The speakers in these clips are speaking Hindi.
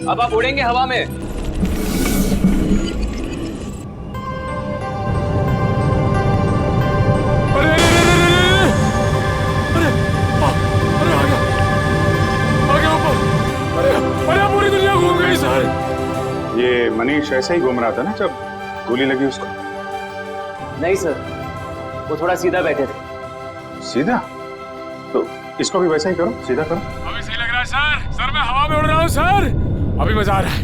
अब आप उड़ेंगे हवा में। पूरी दुनिया घूम गई सर। ये मनीष ऐसे ही घूम रहा था ना जब गोली लगी उसको? नहीं सर, वो थोड़ा सीधा बैठे थे। सीधा? तो इसको भी वैसा ही करो, सीधा करो। अभी सही लग रहा है सर। सर मैं हवा में उड़ रहा हूँ सर, अभी मजा आ रहा है।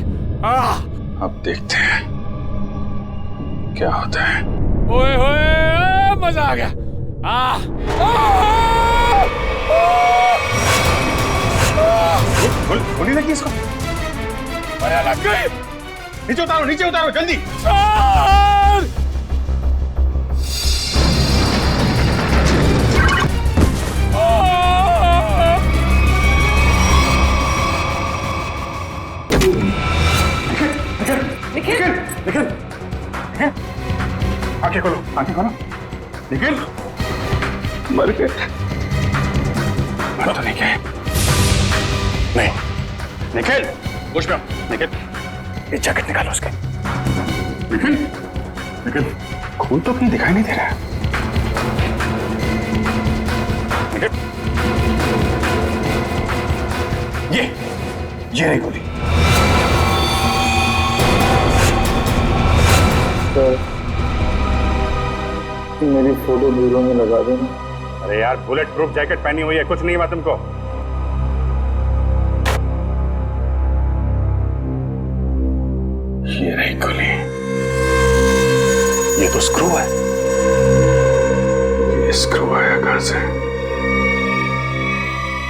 अब देखते हैं क्या होता है। ओए होए, मजा आ गया। गोली लगी इसको? अरे लग गई। नीचे उतारो जल्दी। सर! निखिल, आंखें खोलो। निखिल, मर गए। मर तो नहीं गए। नहीं, निखिल, होश में आओ। निखिल, ये जैकेट निकालो उसके। निखिल, खून तो कहीं दिखाई नहीं दे रहा है। निखिल, ये रही गोली। मेरी फोटो ब्यूरो में लगा देना। अरे यार, बुलेट प्रूफ जैकेट पहनी हुई है, कुछ नहीं हुआ तुमको। ये रही गोली। ये तो स्क्रू है। ये स्क्रू आया कहां से?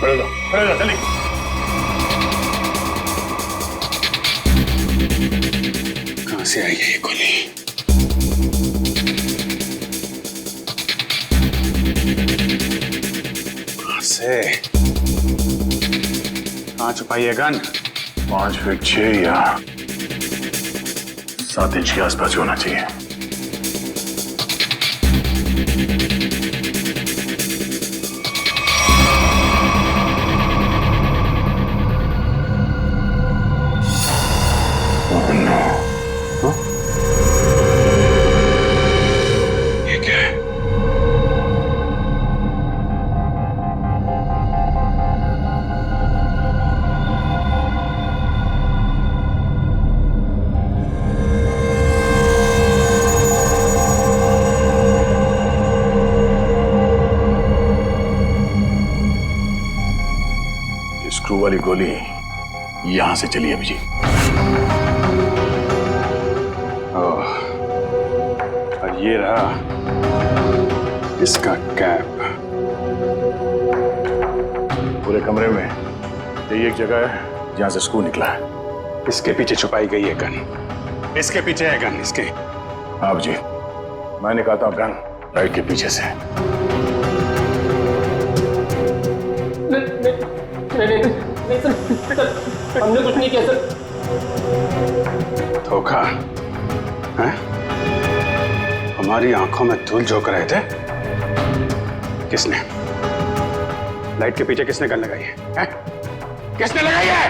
खड़े जाओ जल्दी। कहां से आई है ये गोली? कहां छुपाई है गन? 5 फीट 6 या 7 इंच के आसपास होना चाहिए। ये क्या है? स्क्रू वाली गोली यहां से चली अभी जी। और ये रहा इसका कैप। पूरे कमरे में यही एक जगह है जहां से स्क्रू निकला है। इसके पीछे छुपाई गई है गन। इसके पीछे है गन, इसके। आप जी, मैं निकालता हूं गन लाइट के पीछे से। नहीं सर, हमने कुछ नहीं किया सर। धोखा है? हमारी आंखों में धूल झोंक रहे थे। किसने? लाइट के पीछे किसने गन लगाई है? किसने लगाई है?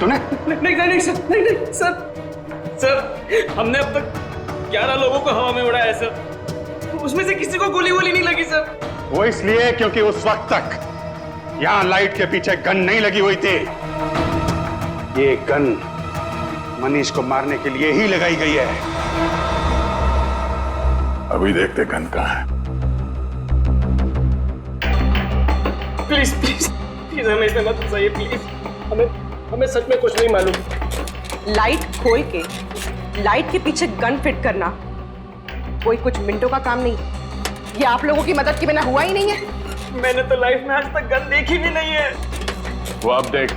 तूने? नहीं सर, हमने अब तक 11 लोगों को हवा में उड़ाया है सर। उसमें से किसी को गोली नहीं लगी सर। वो इसलिए क्योंकि उस वक्त तक यहां लाइट के पीछे गन नहीं लगी हुई थी। ये गन मनीष को मारने के लिए ही लगाई गई है। अभी देखते गन कहां है। प्लीज हमें इसमें मत फंसाइए प्लीज। हमें सच में कुछ नहीं मालूम। लाइट खोल के लाइट के पीछे गन फिट करना कोई कुछ मिनटों का काम नहीं। ये आप लोगों की मदद के बिना हुआ ही नहीं है। मैंने तो लाइफ में आज तक गन देखी भी नहीं है। वो आप देख।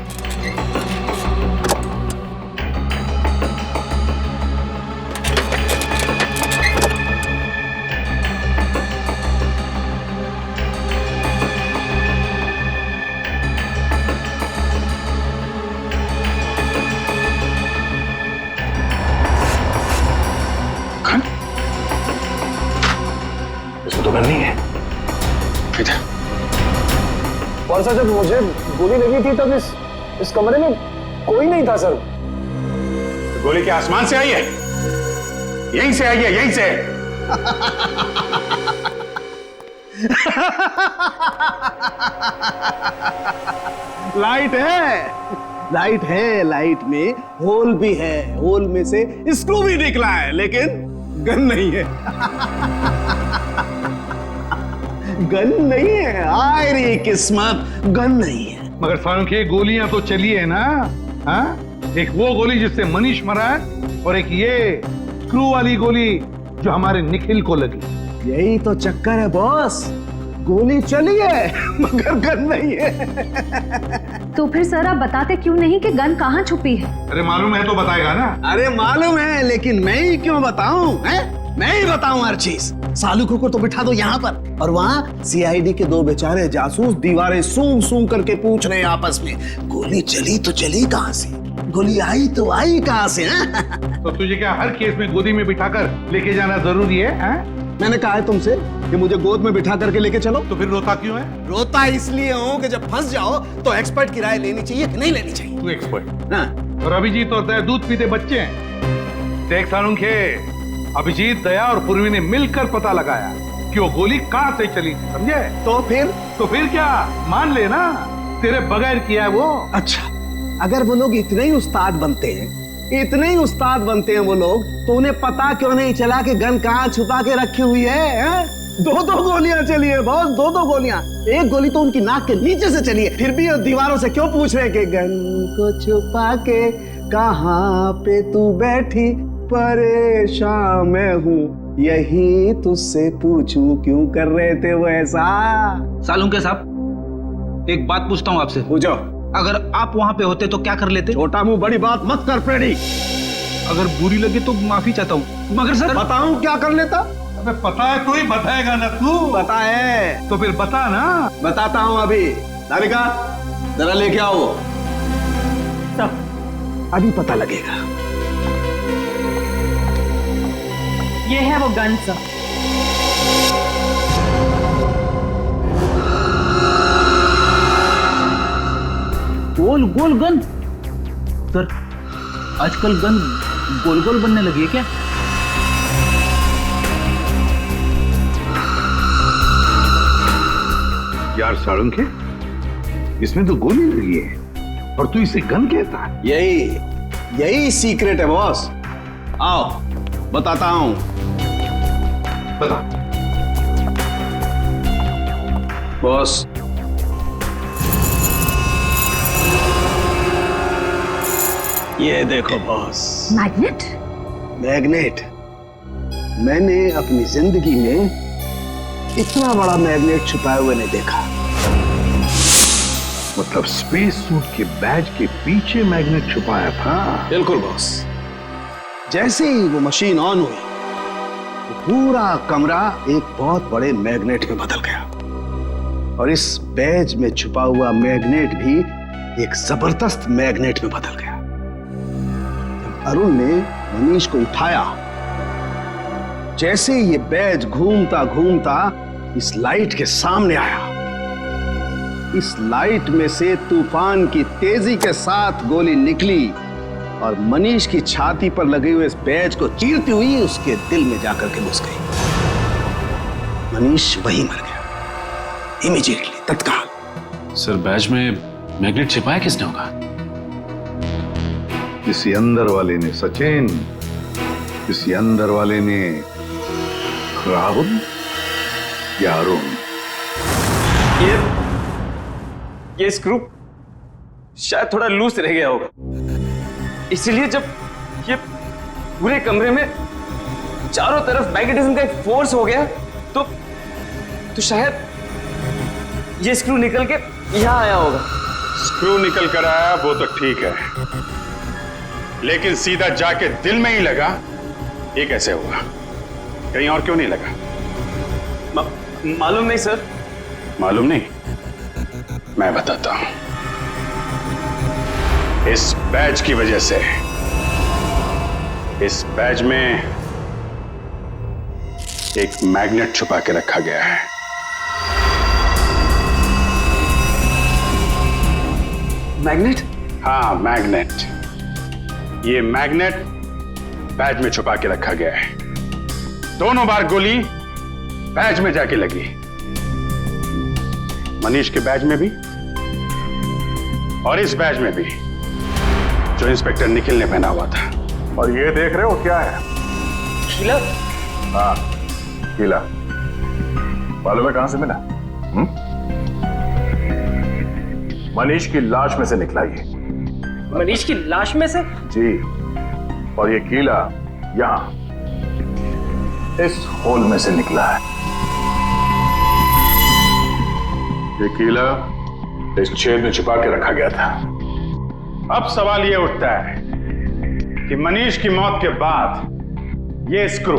इसमें तो गन नहीं है। और सर, जब मुझे गोली लगी थी तब इस कमरे में कोई नहीं था सर। गोली क्या आसमान से आई है? यहीं से आई है, यहीं से। लाइट है, लाइट है, लाइट में होल भी है, होल में से स्क्रू भी निकला है, लेकिन गन नहीं है। गन नहीं है, आय रे किस्मत, गन नहीं है। मगर सालुंखे गोलियां तो चली है ना? हाँ, एक वो गोली जिससे मनीष मरा है और एक ये स्क्रू वाली गोली जो हमारे निखिल को लगी। यही तो चक्कर है बॉस, गोली चली है मगर गन नहीं है। तो फिर सर आप बताते क्यों नहीं कि गन कहाँ छुपी है? अरे मालूम है तो बताएगा ना। अरे मालूम है, लेकिन मैं ही क्यों बताऊं? मैं ही बताऊं हर चीज। सालुखों को तो बिठा दो यहाँ पर, और वहाँ सीआईडी के दो बेचारे जासूस दीवारें सूंघ सूंघ करके पूछ रहे हैं आपस में, गोली चली तो चली कहाँ से, गोली आई तो आई कहाँ से? तो तुझे क्या हर केस में गोदी में बिठाकर लेके जाना जरूरी है? मैंने कहा है तुमसे कि मुझे गोद में बिठा करके लेके चलो। तो फिर रोता क्यों है? रोता इसलिए हूँ कि जब फंस जाओ तो एक्सपर्ट की राय लेनी चाहिए कि नहीं लेनी चाहिए। तू एक्सपर्ट। हाँ। और अभिजीत और दया दूध पीते बच्चे हैं। देख सालुंखे, अभिजीत, दया और पूर्वी ने मिलकर पता लगाया कि वो गोली कहाँ से चली, समझे? तो फिर क्या मान लेना, तेरे बगैर किया है वो। अच्छा, अगर वो लोग इतने ही उस्ताद बनते हैं, इतने ही उस्ताद बनते हैं वो लोग, तो उन्हें पता क्यों नहीं चला कि गन कहाँ छुपा के रखी हुई है? दो गोलियां चली है बॉस, दो गोलियां। एक गोली तो उनकी नाक के नीचे से चली है, फिर भी दीवारों से क्यों पूछ रहे हैं कि गन को छुपा के कहाँ पे तू बैठी, परेशान मैं हूँ, यही तुझसे पूछूं क्यों कर रहे थे वो ऐसा? सालुंखे साहब, एक बात पूछता हूँ आपसे। पूछो। अगर आप वहां पे होते तो क्या कर लेते? छोटा मुंह बड़ी बात मत कर प्रेडी। अगर बुरी लगे तो माफी चाहता हूँ, मगर सर बताऊं क्या कर लेता? अबे पता है तो ही बताएगा ना तू। पता है तो फिर बता ना। बताता हूँ अभी। राधिका जरा लेके आओ। अभी पता लगेगा। ये है वो गन सर। गोल गोल गन? सर आजकल गन गोल गोल बनने लगी है क्या? यार सालुंखे, इसमें तो गोली लगी है और तू इसे गन कहता है? यही सीक्रेट है बॉस। आओ बताता हूं। बता। बॉस, ये देखो बॉस। मैग्नेट? मैग्नेट। मैंने अपनी जिंदगी में इतना बड़ा मैग्नेट छुपाए हुए नहीं देखा। मतलब स्पेस सूट के बैज के पीछे मैग्नेट छुपाया था? बिल्कुल बॉस। जैसे ही वो मशीन ऑन हुई, तो पूरा कमरा एक बहुत बड़े मैग्नेट में बदल गया, और इस बैज में छुपा हुआ मैग्नेट भी एक जबरदस्त मैग्नेट में बदल गया। जब अरुण ने मनीष को उठाया, जैसे ये बैज घूमता घूमता इस लाइट के सामने आया, इस लाइट में से तूफान की तेजी के साथ गोली निकली और मनीष की छाती पर लगे हुए इस बैज को चीरती हुई उसके दिल में जाकर के घुस गई। मनीष वहीं मर गया, इमीडिएटली, तत्काल। सर, बैज में मैग्नेट छिपाया किसने होगा? किसी अंदर वाले ने सचिन, किसी अंदर वाले ने राहुल या अरुण। ये स्क्रू शायद थोड़ा लूज रह गया होगा, इसीलिए जब ये पूरे कमरे में चारों तरफ मैग्नेटिज्म का एक फोर्स हो गया तो शायद ये स्क्रू निकल के यहां आया होगा। स्क्रू निकल कर आया वो तो ठीक है, लेकिन सीधा जाके दिल में ही लगा, ये कैसे हुआ? कहीं और क्यों नहीं लगा? मालूम नहीं सर। मालूम नहीं? मैं बताता हूं। इस बैज की वजह से इस बैज में एक मैग्नेट छुपा के रखा गया है। मैग्नेट? हाँ, मैग्नेट। ये मैग्नेट बैज में छुपा के रखा गया है। दोनों बार गोली बैज में जाके लगी, मनीष के बैज में भी और इस बैज में भी जो इंस्पेक्टर निखिल ने पहना हुआ था। और ये देख रहे हो क्या है? कीला? हाँ, कीला। मालूम है कहां से मिला? मनीष की लाश में से निकला ये। मनीष की लाश में से? जी। और ये कीला यहां इस होल में से निकला है। ये कीला इस छेद में छुपा के रखा गया था। अब सवाल यह उठता है कि मनीष की मौत के बाद ये स्क्रू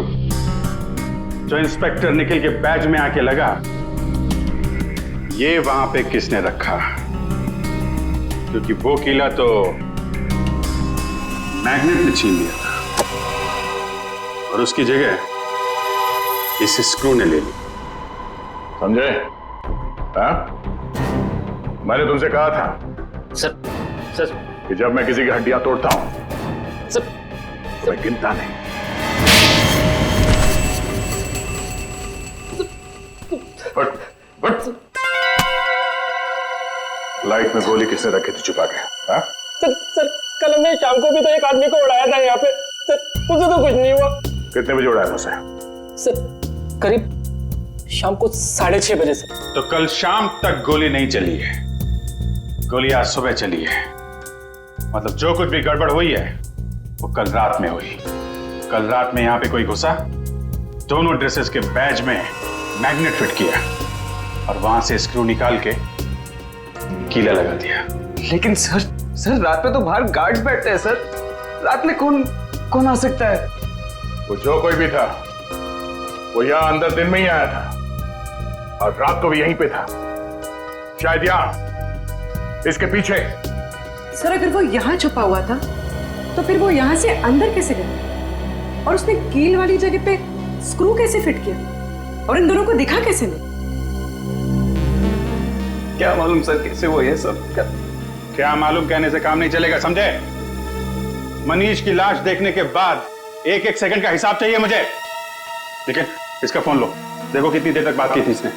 जो इंस्पेक्टर निखिल के बैज में आके लगा, ये वहां पे किसने रखा? क्योंकि वो कीला तो मैग्नेट ने छीन लिया था और उसकी जगह इस स्क्रू ने ले ली। समझे? हाँ? मैंने तुमसे कहा था सर कि जब मैं किसी की हड्डियां तोड़ता हूं सर तो मैं गिनता नहीं। बट लाइट में गोली किसने रखी थी छुपा के? हाँ? सर कल हमने शाम को भी तो एक आदमी को उड़ाया था यहाँ पे। सर उसे तो कुछ नहीं हुआ। कितने बजे उड़ाया उसे? सर करीब शाम को 6:30 बजे सर। तो कल शाम तक गोली नहीं चली है, गोली आज सुबह चली है। मतलब जो कुछ भी गड़बड़ हुई है वो कल रात में हुई। कल रात में यहां पे कोई घुसा, दोनों ड्रेसेस के बैज में मैग्नेट फिट किया और वहां से स्क्रू निकाल के कीला लगा दिया। लेकिन सर रात में तो बाहर गार्ड्स बैठते हैं सर। रात में कौन आ सकता है? वो जो कोई भी था वो यहां अंदर दिन में ही आया था और रात को भी यहीं पे था, शायद यहां इसके पीछे। सर अगर वो यहाँ छुपा हुआ था तो फिर वो यहाँ से अंदर कैसे गया? और उसने कील वाली जगह पे स्क्रू कैसे फिट किया? और इन दोनों को दिखा कैसे नहीं? क्या मालूम सर कैसे वो ये सब क्या मालूम कहने से काम नहीं चलेगा, समझे? मनीष की लाश देखने के बाद एक एक सेकंड का हिसाब चाहिए मुझे। ठीक है, इसका फोन लो, देखो कितनी देर तक बात की थी इसने।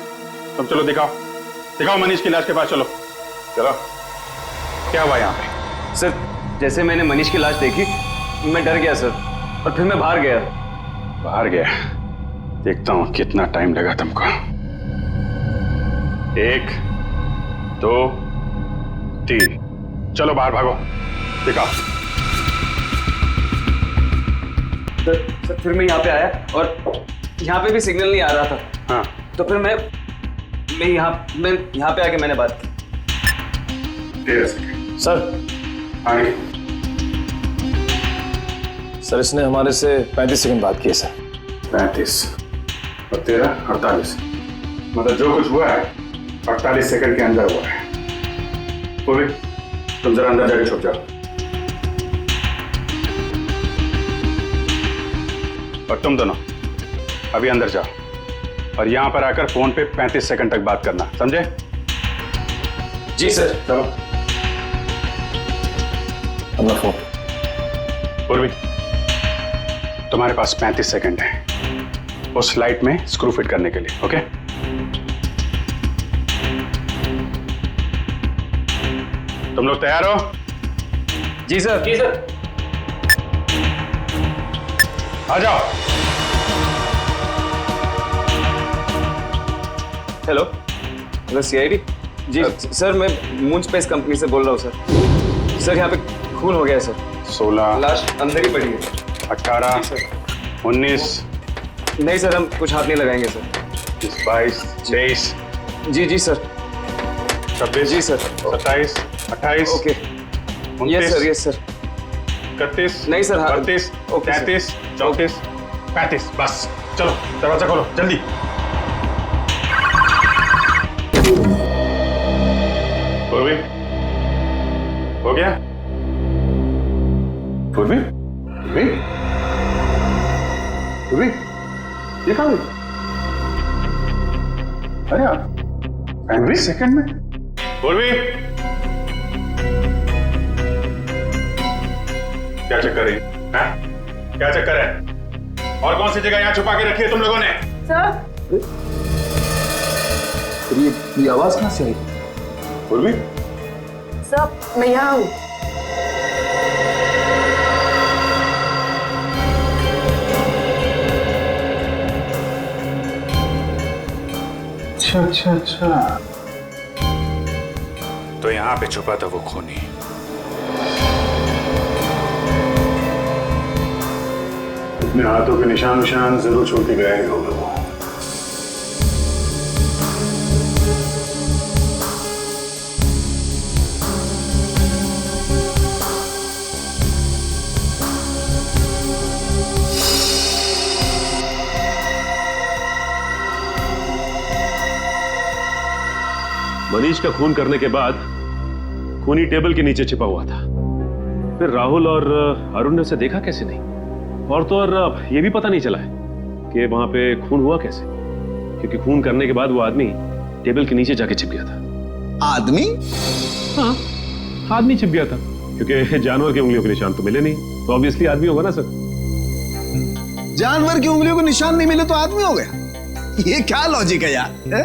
तुम चलो दिखाओ मनीष की लाश के पास। चलो क्या हुआ यहाँ पे? सर जैसे मैंने मनीष की लाश देखी मैं डर गया सर, और फिर मैं बाहर गया। देखता हूं कितना टाइम लगा तुमको। 1 2 3, चलो बाहर भागो, दिखाओ। सर फिर मैं यहाँ पे आया और यहाँ पे भी सिग्नल नहीं आ रहा था। हाँ, तो फिर मैं यहाँ पे आके मैंने बात की। सर आगे। सर इसने हमारे से 35 सेकंड बात की है सर। 35 और 13 48, मतलब जो कुछ हुआ है 48 सेकंड के अंदर हुआ है। पूरी तुम जरा अंदर जाके छुप जाओ और तुम दोनों अभी अंदर जाओ और यहां पर आकर फोन पे 35 सेकंड तक बात करना, समझे? जी सर। चलो। अपना फोन। पूर्वी तुम्हारे पास 35 सेकंड है उस लाइट में स्क्रू फिट करने के लिए, ओके? तुम लोग तैयार हो? जी सर। आ जाओ। Hello CID. जी सर मैं मून स्पेस कंपनी से बोल रहा हूँ सर। सर यहाँ पे खून हो गया है सर। 16 लाश अंदर ही पड़ी है। 18 19 नहीं सर हम कुछ हाथ नहीं लगाएंगे सर। 22 23 जी सर। 26 जी सर। 27 28 ओके। 29 यस सर 31 नहीं सर, हाँ। 32 ओके, सर। 33 34 35, बस चलो दरवाजा खोलो जल्दी। पूर्वी हो गया? पूर्वी ये कहाँ गई? अरे यार 35 सेकंड में। पूर्वी क्या चक्कर है? क्या चक्कर है? और कौन सी जगह यहाँ छुपा के रखी है तुम लोगों ने? सर ये आवाज कहाँ से आई? उर्वी, सर मैं यहाँ हूँ। अच्छा। तो यहाँ पे छुपा था वो खूनी। अपने हाथों के निशान जरूर छोड़ के गया होगा वो। मनीष का खून करने के बाद खूनी टेबल के नीचे छिपा हुआ था। फिर राहुल और अरुण ने उसे देखा कैसे नहीं, और तो और ये भी पता नहीं चला है कि वहां पे खून हुआ कैसे, क्योंकि खून करने के बाद वो आदमी टेबल के नीचे जाके छिप गया था। आदमी? हाँ, आदमी छिप गया था, क्योंकि जानवर की उंगलियों के निशान तो मिले नहीं, तो ऑब्वियसली आदमी होगा ना सर। जानवर की उंगलियों के निशान नहीं मिले तो आदमी हो गया? ये क्या लॉजिक है यार? है?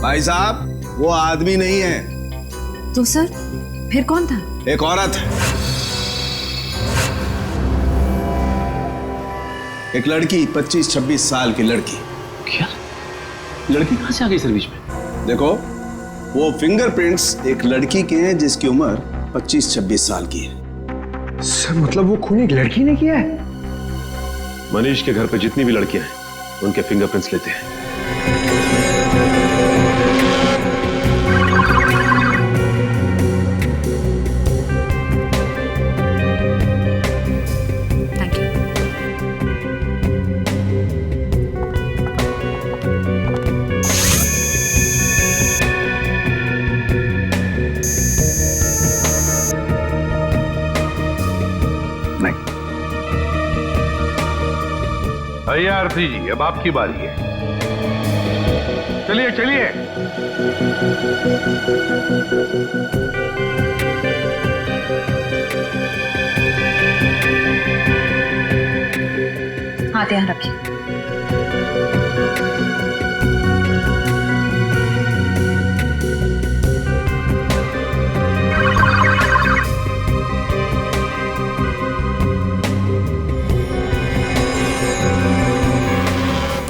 भाई साहब, वो आदमी नहीं है। तो सर फिर कौन था? एक औरत है, एक लड़की, 25-26 साल की लड़की। क्या लड़की कहां से आ गई सर बीच में? देखो, वो फिंगरप्रिंट्स एक लड़की के हैं जिसकी उम्र 25-26 साल की है। सर मतलब वो खून एक लड़की ने किया है? मनीष के घर पे जितनी भी लड़कियां हैं उनके फिंगरप्रिंट्स लेते हैं। भैया आरती जी, अब आपकी बारी है। चलिए चलिए। हाथ यहाँ रखिए।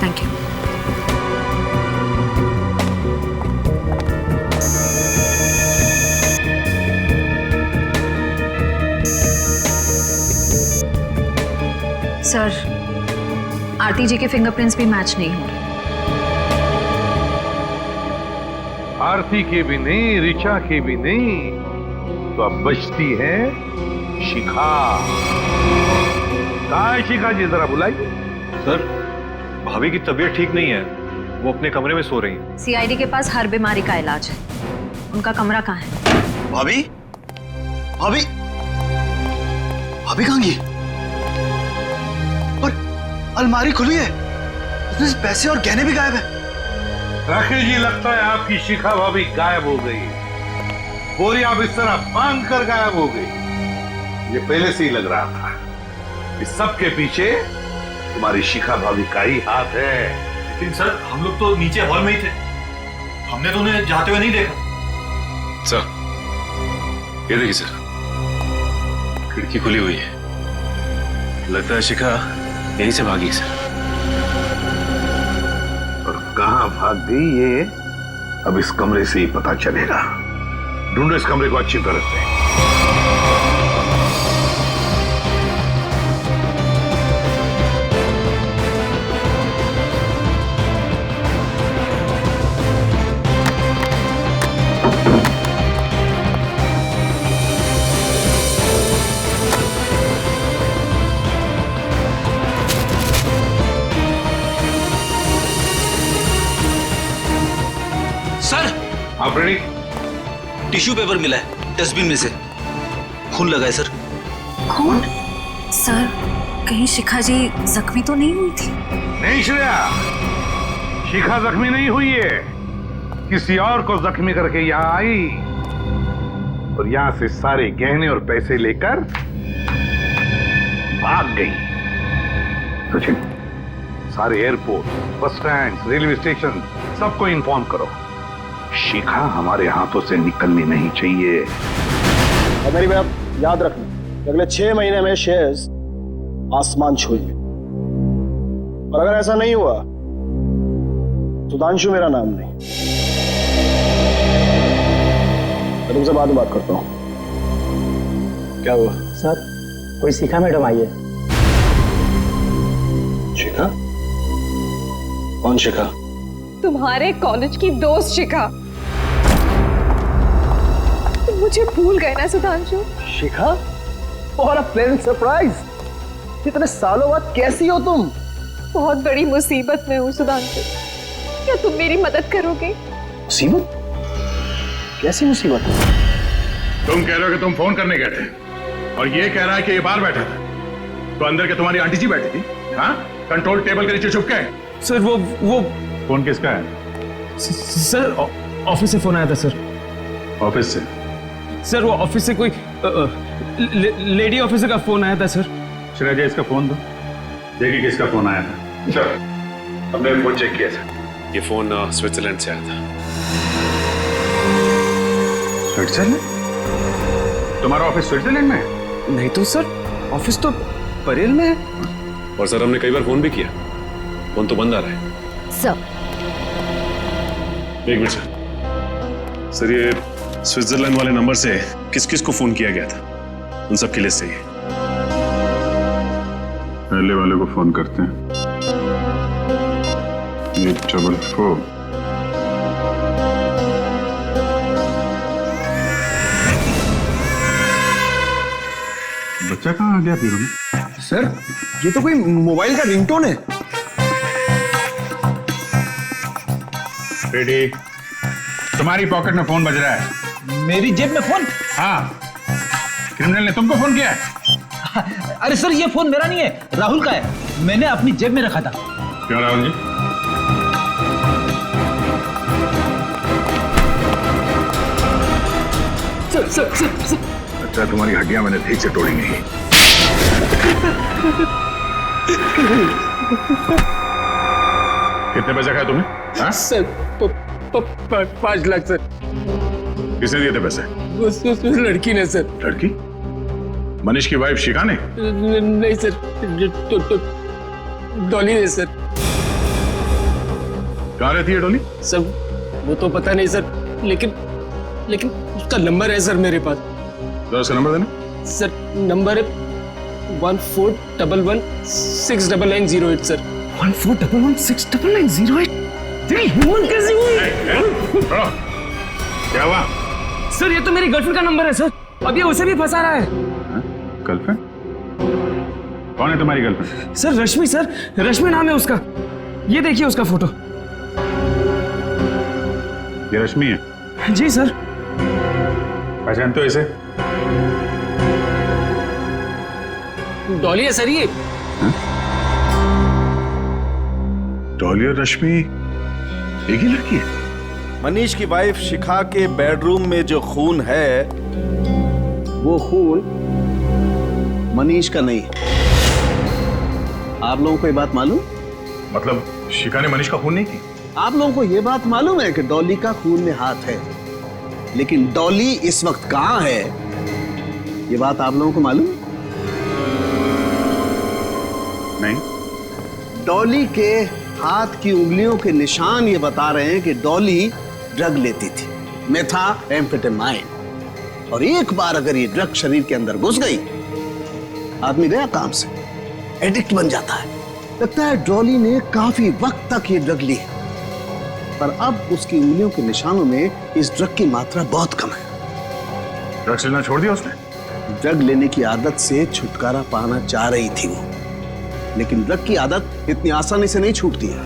Thank you. सर, आरती जी के फिंगरप्रिंट्स भी मैच नहीं हो रहे। आरती के भी नहीं, ऋचा के भी नहीं, तो अब बचती है शिखा। कहाँ है शिखा जी? जरा बुलाइए। सर, भाभी की तबीयत ठीक नहीं है, वो अपने कमरे में सो रही हैं। सीआईडी के पास हर बीमारी का इलाज है। उनका कमरा कहाँ है? भाभी? भाभी? भाभी कहाँ गई? और अलमारी खुली है, उसमें से पैसे और गहने भी गायब है। राकेश जी, लगता है आपकी शिखा भाभी गायब हो गई। बोरिया बिस्तर बांध कर गायब हो गई। ये पहले से ही लग रहा था। इस सब के पीछे तुम्हारी शिखा भाभी का ही हाथ है। लेकिन सर, हम लोग तो नीचे हॉल में ही थे, हमने तो उन्हें जाते हुए नहीं देखा। सर, ये देखिए सर, खिड़की खुली हुई है। लगता है शिखा यहीं से भागी सर। और कहां भाग गई ये अब इस कमरे से ही पता चलेगा। ढूंढो इस कमरे को अच्छी तरह से। हाँ प्रणीत, टिश्यू पेपर मिला है डस्टबिन में से। खून लगा है सर। खून? सर, कहीं शिखा जी जख्मी तो नहीं हुई थी? नहीं श्रेया, शिखा जख्मी नहीं हुई है। किसी और को जख्मी करके यहाँ आई और यहाँ से सारे गहने और पैसे लेकर भाग गई। सचिन, सारे airport, bus stand, railway station सबको इन्फॉर्म करो, शिखा हमारे हाथों से निकलनी नहीं चाहिए। अगर ये आप याद रखना, अगले 6 महीने में शेयर्स आसमान छूएंगे, और अगर ऐसा नहीं हुआ सुधांशु मेरा नाम नहीं। मैं तुमसे बाद में बात करता हूँ। क्या हुआ? सर कोई शिखा मैडम आई है। शिखा? कौन शिखा? तुम्हारे कॉलेज की दोस्त शिखा। तुम मुझे भूल गए ना सुधांशु? शिखा? और अ प्लेजेंट सरप्राइज। इतने सालों बाद कैसी हो तुम? बहुत बड़ी मुसीबत में हूँ सुधांशु, क्या तुम मेरी मदद करोगे? मुसीबत? कैसी मुसीबत? तुम कह रहे हो कि तुम फोन करने गए थे, और ये कह रहा है कि ये बाहर बैठा था, तो अंदर के तुम्हारी आंटी जी बैठी थी, हाँ? कंट्रोल टेबल के नीचे छुप के। सर वो फोन किसका है? सर ऑफिस से फोन आया था सर। ऑफिस से? सर वो ऑफिस से कोई लेडी ऑफिसर का फोन आया था सर। श्रेया, इसका फोन दो, देखिए किसका फोन आया था। सर, हमने फोन चेक किया था, ये फोन स्विट्जरलैंड से आया था। स्विट्जरलैंड? तुम्हारा ऑफिस स्विट्जरलैंड में है? नहीं तो सर, ऑफिस तो परेल में है। और सर हमने कई बार फोन भी किया, फोन तो बंद आ रहा है। सर एक मिनट सर। सर ये स्विट्जरलैंड वाले नंबर से किस किस को फोन किया गया था, उन सब की लिस्ट चाहिए। पहले वाले को फोन करते हैं, 844। बच्चा कहाँ आ गया फिर में? सर ये तो कोई मोबाइल का रिंगटोन है। बेटी, तुम्हारी पॉकेट में फोन बज रहा है। मेरी जेब में फोन? हाँ, क्रिमिनल ने तुमको फोन किया है। अरे सर ये फोन मेरा नहीं है, राहुल का है, मैंने अपनी जेब में रखा था। क्यों राहुल जी? सर अच्छा, तुम्हारी हड्डियां मैंने ठीक से तोड़ी नहीं। कितने पैसे खाए तुमने? हाँ? Sir 5 lakh sir. किसने दिए थे पैसे? उस लड़की ने सर। लड़की? मनीष की वाइफ शिखा ने? नहीं सर, डॉली ने सर। कहाँ रहती है डॉली? सर वो तो पता नहीं सर, लेकिन उसका नंबर है सर मेरे पास। तो उसका नंबर देना। सर नंबर है 1411699908 सर। 1411699908? तेरी हिम्मत कैसी हुई? क्या हुआ? सर ये तो मेरी गर्लफ्रेंड का नंबर है सर, अब ये उसे भी फंसा रहा है। गर्लफ्रेंड? कौन है तुम्हारी गर्लफ्रेंड? सर रश्मि, सर रश्मि नाम है उसका। ये देखिए उसका फोटो। ये रश्मि है? जी सर। पहचानते हो इसे? डॉली है सर ये। डॉली और रश्मि एक ही लड़की है? मनीष की वाइफ शिखा के बेडरूम में जो खून है, वो खून मनीष का नहीं है। आप लोगों को ये बात मालूम? मतलब शिखा ने मनीष का खून नहीं की? आप लोगों को ये बात मालूम है कि डॉली का खून में हाथ है, लेकिन डॉली इस वक्त कहां है, ये बात आप लोगों को मालूम? नहीं। डॉली के हाथ की उंगलियों के निशान ये बता रहे हैं कि डॉली ड्रग लेती थी, मेथाम्फेटामाइन। और एक बार अगर ये ड्रग शरीर के अंदर घुस गई, आदमी गया काम से, एडिक्ट बन जाता है। लगता है डॉली ने काफी वक्त तक ये ड्रग ली है, पर अब उसकी उंगलियों के निशानों में इस ड्रग की मात्रा बहुत कम है। ड्रग्स लेना छोड़ दिया उसने? ड्रग लेने की आदत से छुटकारा पाना चाह रही थी वो, लेकिन ड्रग की आदत इतनी आसानी से नहीं छूटती है।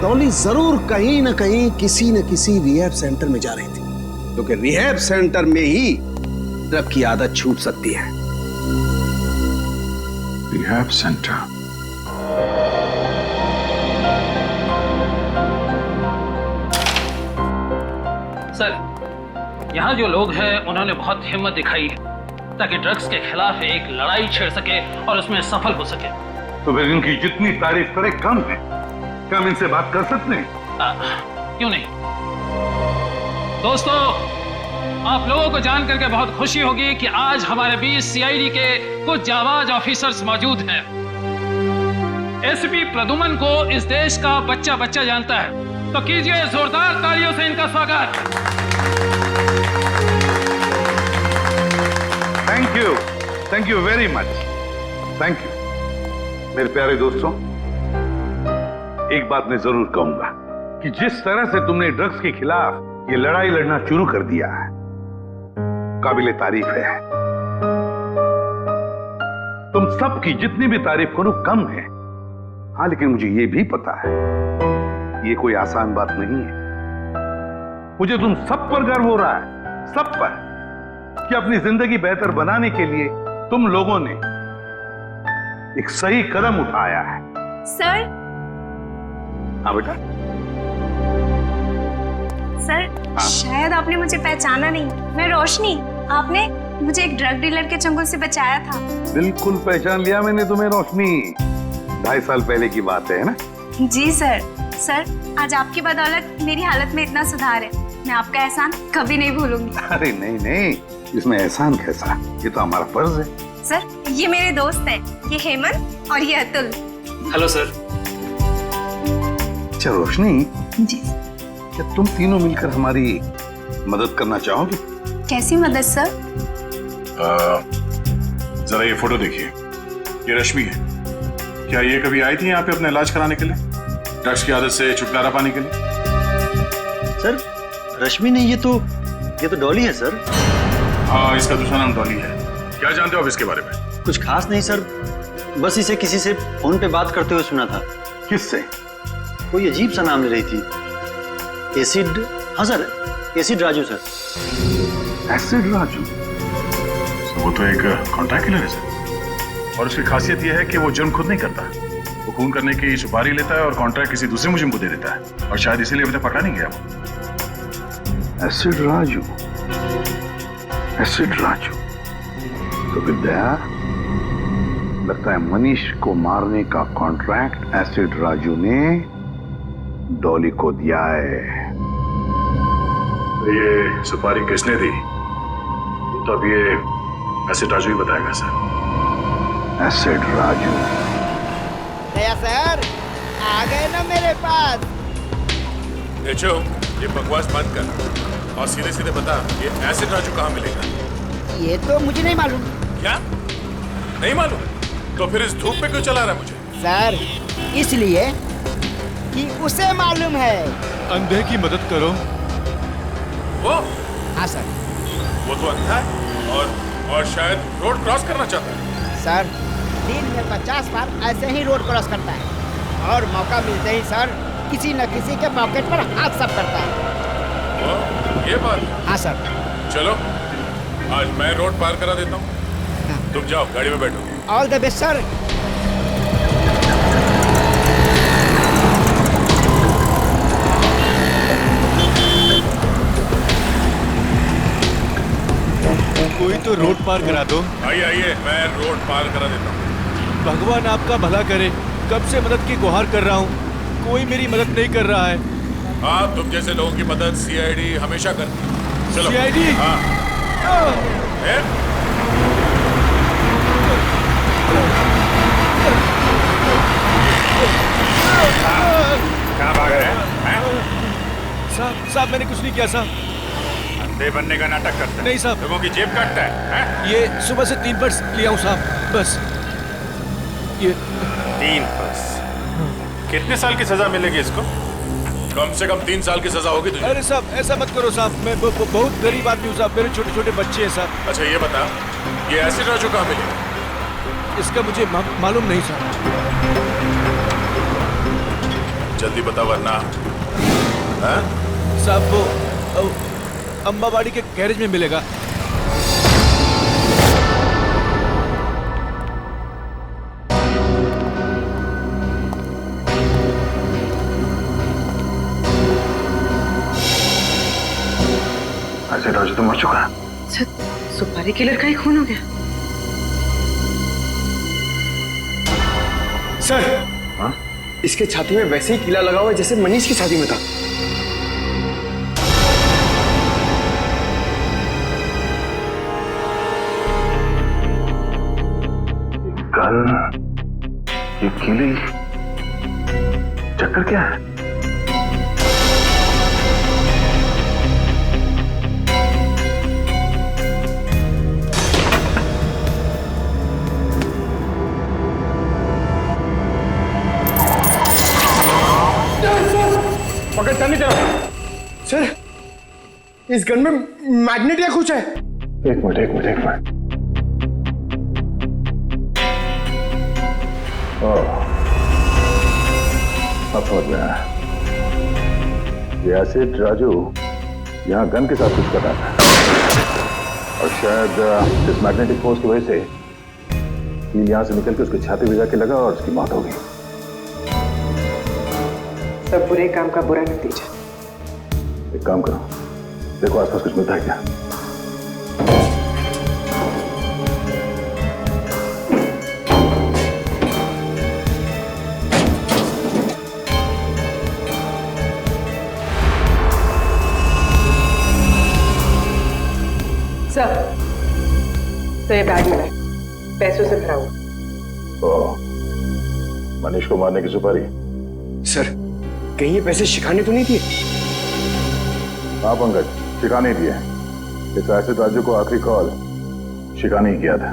डॉली जरूर कहीं ना कहीं किसी न किसी रिहैब सेंटर में जा रही थी, क्योंकि रिहैब सेंटर में ही ड्रग की आदत छूट सकती है। Rehab centre? सर यहाँ जो लोग हैं उन्होंने बहुत हिम्मत दिखाई है, ताकि ड्रग्स के खिलाफ एक लड़ाई छेड़ सके और उसमें सफल हो सके। तो फिर इनकी जितनी तारीफ करे कम है। क्या हम इनसे बात कर सकते हैं? क्यों नहीं दोस्तों, आप लोगों को जान करके बहुत खुशी होगी कि आज हमारे बीच सीआईडी के कुछ जाबाज ऑफिसर्स मौजूद हैं। एसपी प्रदुमन को इस देश का बच्चा बच्चा जानता है, तो कीजिए जोरदार तालियों से इनका स्वागत। Thank you very much, thank you. मेरे प्यारे दोस्तों, एक बात मैं जरूर कहूंगा कि जिस तरह से तुमने ड्रग्स के खिलाफ ये लड़ाई लड़ना शुरू कर दिया है, काबिले तारीफ है। तुम सबकी जितनी भी तारीफ करो कम है। हाँ, लेकिन मुझे ये भी पता है ये कोई आसान बात नहीं है। मुझे तुम सब पर गर्व हो रहा है, सब पर, कि अपनी जिंदगी बेहतर बनाने के लिए तुम लोगों ने एक सही कदम उठाया है। सर। हाँ बेटा। सर, शायद आपने मुझे पहचाना नहीं। मैं रोशनी, आपने मुझे एक ड्रग डीलर के चंगुल से बचाया था। बिल्कुल पहचान लिया मैंने तुम्हें रोशनी। 2.5 साल पहले की बात है ना? जी सर। सर, आज आपकी बदौलत मेरी हालत में इतना सुधार है, मैं आपका एहसान कभी नहीं भूलूंगी। अरे नहीं नहीं, इसमें एहसान कैसा, ये तो हमारा फर्ज है। सर, ये मेरे दोस्त हैं, ये हेमंत और ये अतुल। Hello sir. अच्छा रोशनी जी, क्या तुम तीनों मिलकर हमारी मदद करना चाहोगे? कैसी मदद सर? जरा ये फोटो देखिए, ये रश्मि है। क्या ये कभी आई थी यहाँ पे अपना इलाज कराने के लिए, ड्रग्स की आदत से छुटकारा पाने के लिए? सर, रश्मि नहीं, ये तो डॉली है सर। हाँ, इसका दूसरा नाम डॉली है। क्या जानते हो आप इसके बारे में? कुछ खास नहीं सर, बस इसे किसी से फोन पे बात करते हुए सुना था। किससे? कोई अजीब सा नाम ले रही थी। एसिड, हाँ sir, acid Raju sir. Acid Raju? वो तो एक कॉन्ट्रैक्ट किलर है सर, और उसकी खासियत यह है कि वो जुर्म खुद नहीं करता। वो खून करने की सुपारी लेता है और कॉन्ट्रैक्ट किसी दूसरे मुजरिम को दे देता है, और शायद इसीलिए अभी तक पकड़ा नहीं गया वो। Acid Raju, acid Raju. तो विद्या, लगता है मनीष को मारने का कॉन्ट्रैक्ट एसिड राजू ने डॉली को दिया है। तो ये सुपारी किसने दी, तो अब ये एसिड राजू ही बताएगा सर। एसिड राजू। दया सर, आ गए ना मेरे पास। देखो, ये बकवास बंद कर और सीधे सीधे बता, ये एसिड राजू कहाँ मिलेगा? ये तो मुझे नहीं मालूम। क्या नहीं मालूम? तो फिर इस धूप पे क्यों चला रहा है मुझे? सर, इसलिए कि उसे मालूम है। अंधे की मदद करो। वो? हाँ सर। वो तो अंधा है और शायद रोड क्रॉस करना चाहता है। सर, दिन में 50 बार ऐसे ही रोड क्रॉस करता है, और मौका मिलते ही सर किसी न किसी के पॉकेट पर हाथ साफ करता है। वो ये बात? हाँ सर। चलो, आज मैं रोड पार करा देता हूँ। तुम जाओ, गाड़ी में बैठो। All the best sir. कोई तो रोड पार करा दो। आइए आइए, मैं रोड पार करा देता हूँ। भगवान आपका भला करे, कब से मदद की गुहार कर रहा हूँ, कोई मेरी मदद नहीं कर रहा है। हाँ, तुम जैसे लोगों की मदद सीआईडी हमेशा करती है। चलो। सीआईडी? हाँ। कहाँ भाग रहे हैं? साहब, मैंने कुछ नहीं किया साहब। अंधे बनने का नाटक करता है? नहीं साहब। लोगों की जेब काटता है? ये सुबह से 3 पर्स लिया हूँ साहब, बस ये 3 पर्स। कितने साल की सजा मिलेगी इसको? कम से कम 3 साल की सजा होगी तुझे। अरे साहब, ऐसा मत करो साहब, मैं बहुत गरीब आदमी हूँ साहब, मेरे छोटे छोटे बच्चे हैं साहब। अच्छा ये बता, ये एसिड राजू कहाँ मिलेगा? इसका मुझे मालूम नहीं साहब। जल्दी बता वरना। साहब, वो अंबाबाड़ी के गैरेज में मिलेगा। एसिड राजू तो मर चुका है। सुपारी किलर का ही खून हो गया। सर, हाँ? इसके छाती में वैसे ही कीला लगा हुआ है जैसे मनीष की छाती में था। गन, ये कीली, चक्कर क्या है? पकड़ चलनी तरफ। सर, इस गन में मैग्नेट या कुछ है। एक मिनट। अब समझ में आया। ये एसिड राजू यहाँ गन के साथ कुछ कर रहा था और शायद इस मैग्नेटिक फोर्स की वजह से कील यहाँ से निकल के उसकी छाती में जाके लगा और उसकी मौत हो गई। सब बुरे काम का बुरा नतीजा। एक काम करो, देखो आसपास कुछ मिलता है क्या। सर, तो ये बैग मिला है, पैसों से भरा हुआ। मनीष को मारने की सुपारी। सर, कहीं ये पैसे शिखा ने तो नहीं दिए? हाँ पंकज, शिखा नहीं दिए। इस एसिड राजू को आखिरी कॉल शिखा ने किया था।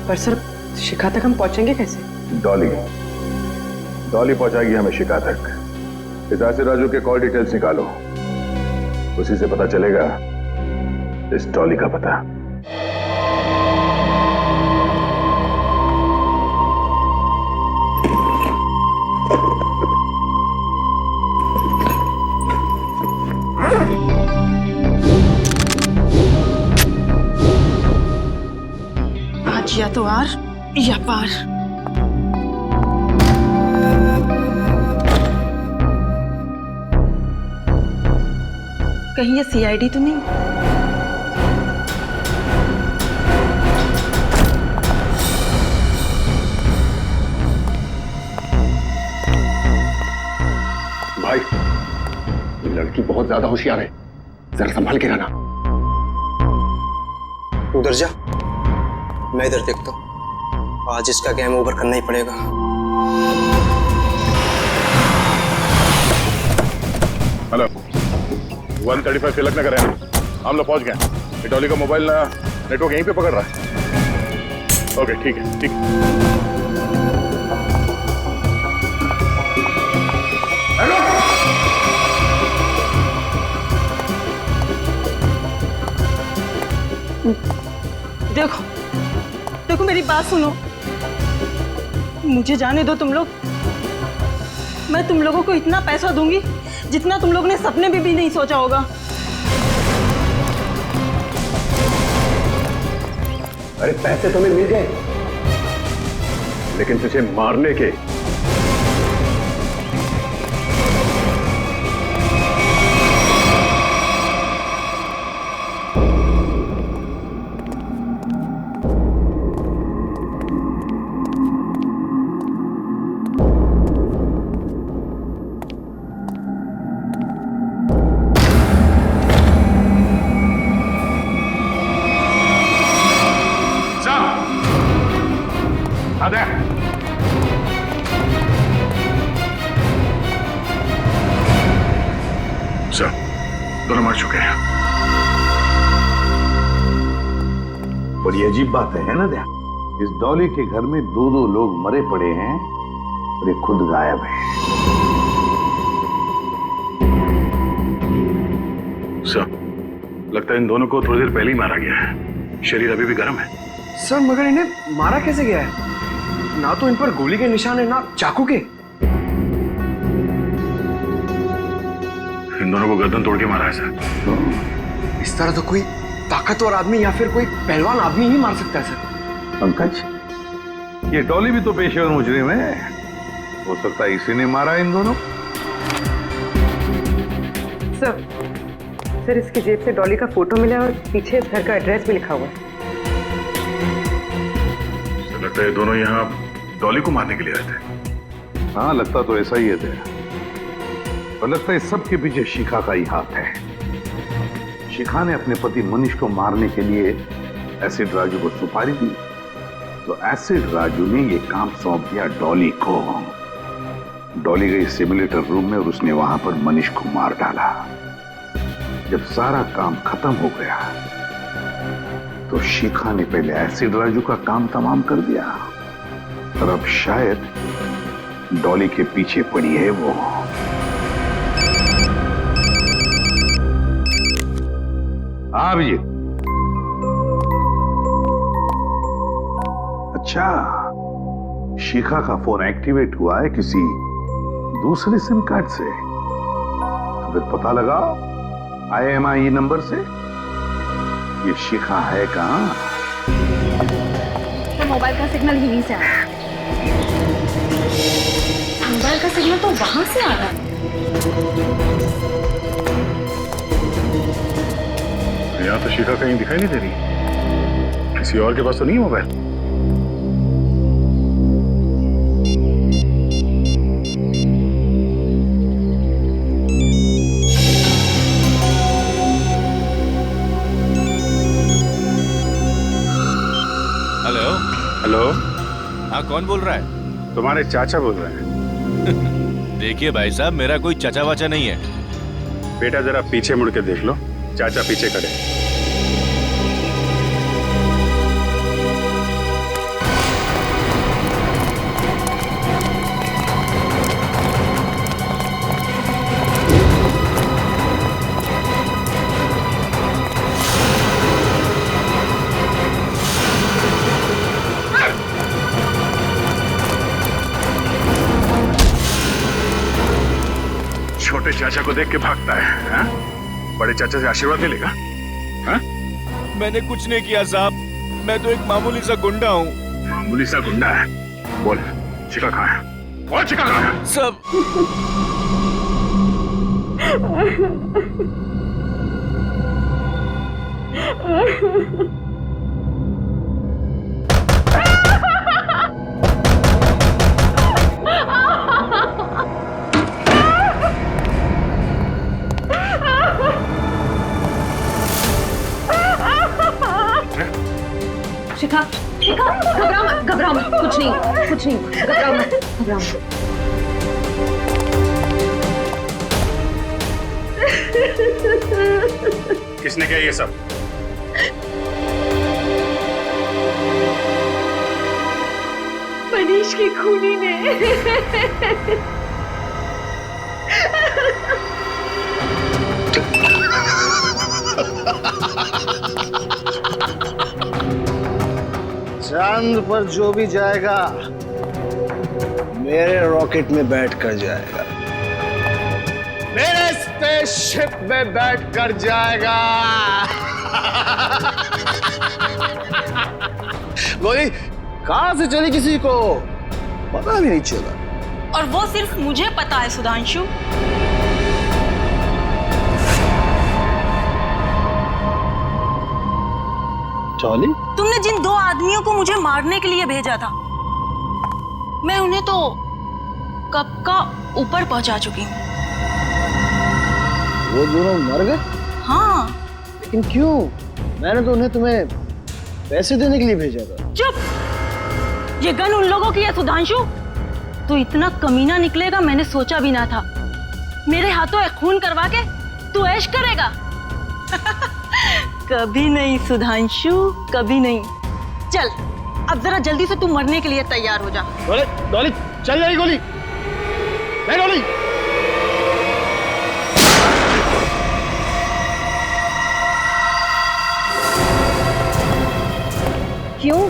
पर सर, शिखा तक हम पहुंचेंगे कैसे? डॉली पहुंचाएगी हमें शिखा तक। इस एसिड राजू के कॉल डिटेल्स निकालो, उसी से पता चलेगा इस डॉली का पता। आज या तो आर या पार। कहीं ये सीआईडी तो नहीं? भाई, लड़की बहुत ज्यादा होशियार है, जरा संभाल के रहना। उधर जा, मैं इधर देखता हूँ। आज इसका गेम ओवर करना ही पड़ेगा। हेलो, 135 तिलक नगर है, हम लोग पहुंच गए। ये डॉली का मोबाइल नेटवर्क यहीं पे पकड़ रहा है। ओके, ठीक है, ठीक है। देखो देखो, मेरी बात सुनो, मुझे जाने दो तुम लोग। मैं तुम लोगों को इतना पैसा दूंगी जितना तुम लोग ने सपने में भी नहीं सोचा होगा। अरे पैसे तुम्हें मिल गए, लेकिन तुझे मारने के सर, दोनों मर चुके हैं। बड़ी अजीब बात है ना दया? इस डॉली के घर में दो लोग मरे पड़े हैं और ये खुद गायब है। सर, लगता है इन दोनों को थोड़ी देर पहले ही मारा गया है। शरीर अभी भी गर्म है। सर, मगर इन्हें मारा कैसे गया है? ना तो इन पर गोली के निशान है, ना चाकू के। इन दोनों को गर्दन तोड़ के मारा है सर। इस तरह तो कोई ताकतवर आदमी या फिर कोई पहलवान आदमी ही मार सकता है सर। पंकज, ये डॉली भी तो पेशेवर मुजरिम है, हो सकता है इसी ने मारा इन दोनों। सर, इसकी जेब से डॉली का फोटो मिला और पीछे इस घर का एड्रेस भी लिखा हुआ है। लगता है दोनों यहाँ डॉली को मारने के लिए आए थे। हाँ, लगता तो ऐसा ही है तेरा, पर लगता है इस सब के पीछे शिखा का ही हाथ है। शिखा ने अपने पति मनीष को मारने के लिए एसिड राजू को सुपारी दी, तो एसिड राजू ने ये काम सौंप दिया डॉली को। डॉली गई सिमुलेटर रूम में और उसने वहां पर मनीष को मार डाला। जब सारा काम खत्म हो गया तो शिखा ने पहले एसिड राजू का काम तमाम कर दिया और अब शायद डॉली के पीछे पड़ी है वो। हाँ अभिजीत। अच्छा, शिखा का फोन एक्टिवेट हुआ है किसी दूसरे सिम कार्ड से, तो फिर पता लगा IMEI नंबर से ये शिखा है कहां? तो मोबाइल का सिग्नल यहीं से आ रहा है। मोबाइल का सिग्नल तो वहां से आ रहा है। यहाँ तो शिखा कहीं दिखाई नहीं दे रही। किसी और के पास तो नहीं है मोबाइल? हेलो। हेलो। हाँ, कौन बोल रहा है? तुम्हारे चाचा बोल रहे हैं। देखिए भाई साहब, मेरा कोई चाचा वाचा नहीं है। बेटा जरा पीछे मुड़ के देख लो, चाचा पीछे खड़े। छोटे चाचा को देख के भागता है, हाँ? बड़े चाचा से आशीर्वाद ले लेगा, हाँ? मैंने कुछ नहीं किया साहब, मैं तो एक मामूली सा गुंडा हूँ। मामूली सा गुंडा है? बोल, शिखा कहाँ है? बोल, शिखा कहाँ है? सब शिखा, शिखा, घबराओ मत, घबराओ मत, कुछ नहीं, घबराओ मत, घबराओ मत। किसने किया ये सब? मनीष की खूनी ने। चांद पर जो भी जाएगा मेरे रॉकेट में बैठ कर जाएगा, मेरे स्पेसशिप में बैठ कर जाएगा। गोली कहां से चली किसी को पता भी नहीं चला। और वो सिर्फ मुझे पता है सुधांशु। चौली, तुमने जिन दो आदमियों को मुझे मारने के लिए भेजा था, मैं उन्हें तो कब का ऊपर पहुंचा चुकी हूँ। वो दोनों मर गए? हाँ। लेकिन क्यों? मैंने तो उन्हें तुम्हें पैसे देने के लिए भेजा था। चुप! ये गन उन लोगों की है सुधांशु। तू इतना कमीना निकलेगा मैंने सोचा भी ना था। मेरे हाथों खून करवा के तू ऐश करेगा? कभी नहीं सुधांशु, कभी नहीं। चल अब जरा जल्दी से तू मरने के लिए तैयार हो जा। डॉली, डॉली, चल जाएगी गोली। नहीं डॉली। क्यों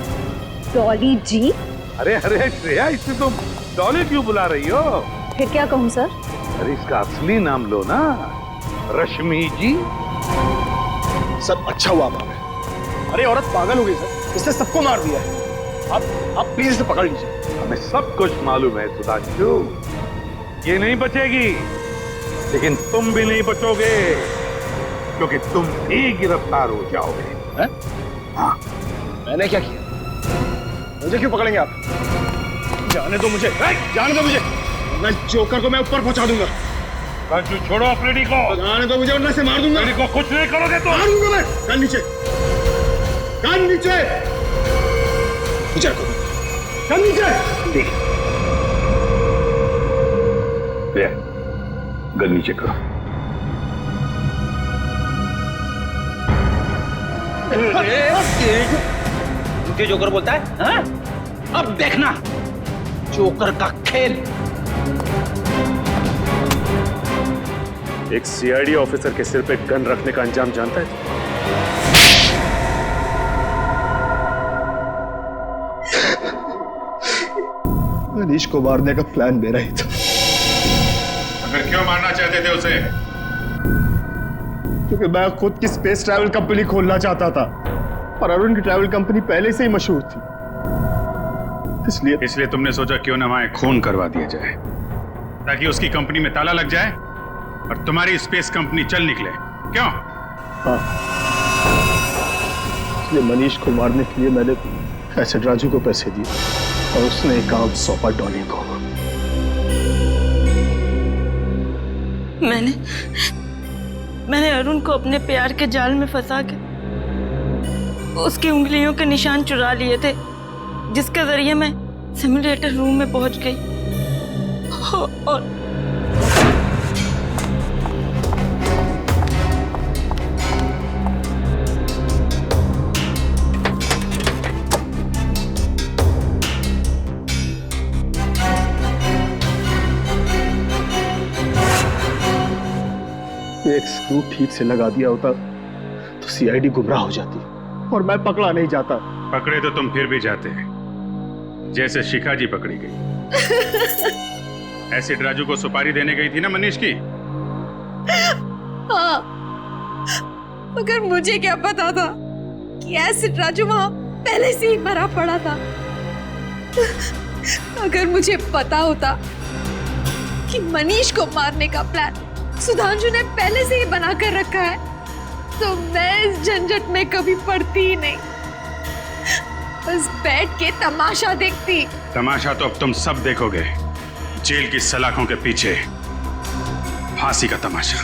डॉली जी? अरे अरे श्रेया, इसे तुम डॉली क्यों बुला रही हो? फिर क्या कहूँ सर? अरे इसका असली नाम लो ना, रश्मि जी। सब अच्छा हुआ मामे। अरे औरत पागल हो गई सर, इसने सबको मार दिया है। आप प्लीज इसे पकड़ लीजिए। हमें सब कुछ मालूम है सुधांशु, ये नहीं बचेगी, लेकिन तुम भी नहीं बचोगे, क्योंकि तुम भी गिरफ्तार हो जाओगे। हैं? हाँ। मैंने क्या किया? मुझे क्यों पकड़ेंगे आप? जाने दो मुझे, जाने दो मुझे। मैं जोकर को मैं ऊपर पहुंचा दूंगा। राजू छोड़ो अफ्रीडी को। आने तो मुझे वरना से मार दूंगा। अफ्रीडी को कुछ नहीं करोगे तो मार दूंगा मैं। कान नीचे, कान नीचे, नीचे रखो, कान नीचे। ये गन नीचे करो। मुझे जोकर बोलता है हाँ? अब देखना जोकर का खेल। एक सीआईडी ऑफिसर के सिर पे गन रखने का अंजाम जानता है? मनीष को मारने का प्लान मेरा ही था। फिर क्यों मारना चाहते थे उसे? क्योंकि मैं खुद की स्पेस ट्रैवल कंपनी खोलना चाहता था और अरुण की ट्रैवल कंपनी पहले से ही मशहूर थी, इसलिए तुमने सोचा क्यों ना वहां खून करवा दिया जाए ताकि उसकी कंपनी में ताला लग जाए और तुम्हारी स्पेस कंपनी चल निकले। क्यों? हाँ, इसलिए मनीष को मारने के लिए मैंने एसिड राजू को पैसे दिए और उसने एक काम सौंपा डॉली को। मैंने अरुण को अपने प्यार के जाल में फंसा के उसकी उंगलियों के निशान चुरा लिए थे, जिसके जरिए मैं सिमुलेटर रूम में पहुंच गई और एक स्क्रू ठीक से लगा दिया होता तो सीआईडी गुमराह हो जाती और मैं पकड़ा नहीं जाता। पकड़े तो तुम फिर भी जाते, जैसे शिखा जी पकड़ी गई। एसिड राजू को सुपारी देने गई थी ना मनीष की। हाँ, मगर मुझे क्या पता था कि एसिड राजू वहां पहले से ही मरा पड़ा था। अगर मुझे पता होता कि मनीष को मारने का प्लान सुधांशु ने पहले से ही बना कर रखा है तो मैं इस झंझट में कभी पड़ती ही नहीं, बस बैठ के तमाशा देखती। तमाशा तो अब तुम सब देखोगे, जेल की सलाखों के पीछे फांसी का तमाशा।